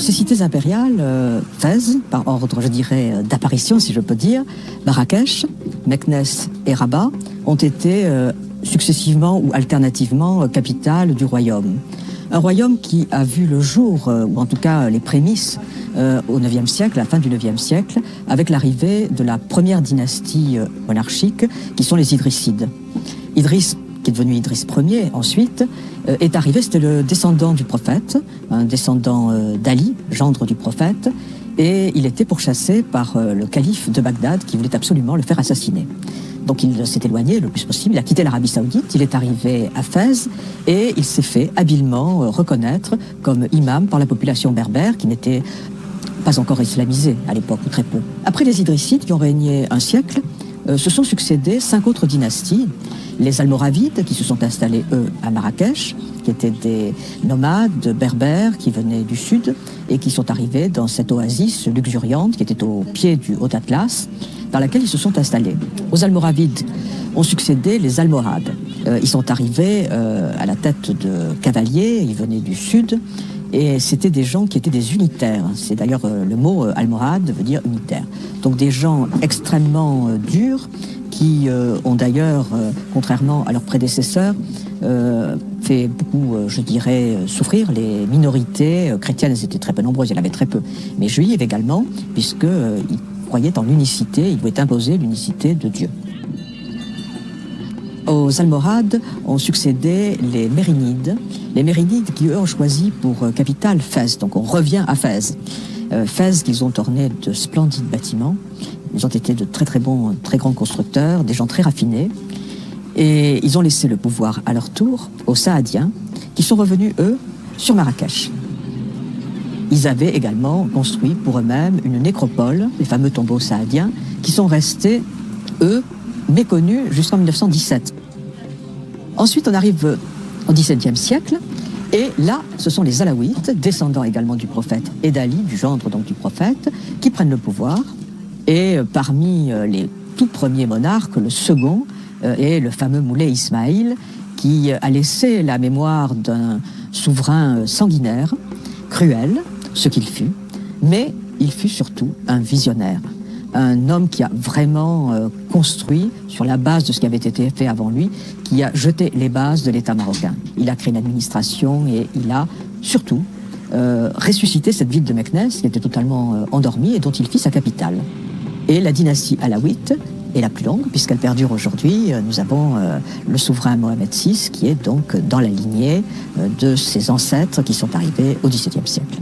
ces cités impériales, Fès, par ordre, je dirais, d'apparition, si je peux dire, Marrakech, Meknès et Rabat, ont été successivement ou alternativement capitales du royaume. Un royaume qui a vu le jour, ou en tout cas les prémices, au IXe siècle, à la fin du IXe siècle, avec l'arrivée de la première dynastie monarchique, qui sont les Idrissides. Idriss, qui est devenu Idriss Ier ensuite, est arrivé, c'était le descendant du prophète, un descendant d'Ali, gendre du prophète, et il était pourchassé par le calife de Bagdad qui voulait absolument le faire assassiner. Donc il s'est éloigné le plus possible, il a quitté l'Arabie Saoudite, il est arrivé à Fès et il s'est fait habilement reconnaître comme imam par la population berbère qui n'était pas encore islamisée à l'époque, ou très peu. Après les Idrissides qui ont régné un siècle, se sont succédées 5 autres dynasties. Les Almoravides qui se sont installés, eux, à Marrakech, qui étaient des nomades berbères qui venaient du sud et qui sont arrivés dans cette oasis luxuriante qui était au pied du Haut Atlas, dans laquelle ils se sont installés. Aux Almoravides ont succédé les Almohades. Ils sont arrivés à la tête de cavaliers, ils venaient du sud, et c'était des gens qui étaient des unitaires. C'est d'ailleurs le mot almohade veut dire unitaire. Donc des gens extrêmement durs qui ont d'ailleurs, contrairement à leurs prédécesseurs, fait beaucoup, je dirais, souffrir les minorités chrétiennes. Elles étaient très peu nombreuses, il y en avait très peu, mais juives également, puisqu'ils croyaient en l'unicité, ils voulaient imposer l'unicité de Dieu. Aux Almohades ont succédé les Mérinides qui, eux, ont choisi pour capitale Fès. Donc on revient à Fès. Fès qu'ils ont orné de splendides bâtiments. Ils ont été de très très bons, très grands constructeurs, des gens très raffinés. Et ils ont laissé le pouvoir à leur tour aux Saadiens, qui sont revenus, eux, sur Marrakech. Ils avaient également construit pour eux-mêmes une nécropole, les fameux tombeaux saadiens, qui sont restés, eux, méconnus jusqu'en 1917. Ensuite, on arrive au XVIIe siècle, et là, ce sont les Alaouites, descendants également du prophète et d'Ali, du gendre donc du prophète, qui prennent le pouvoir. Et parmi les tout premiers monarques, le second est le fameux Moulay Ismaïl, qui a laissé la mémoire d'un souverain sanguinaire, cruel, ce qu'il fut, mais il fut surtout un visionnaire. Un homme qui a vraiment construit sur la base de ce qui avait été fait avant lui, qui a jeté les bases de l'État marocain. Il a créé une administration et il a surtout ressuscité cette ville de Meknès qui était totalement endormie et dont il fit sa capitale. Et la dynastie alaouite est la plus longue puisqu'elle perdure aujourd'hui. Nous avons le souverain Mohamed VI qui est donc dans la lignée de ses ancêtres qui sont arrivés au XVIIe siècle.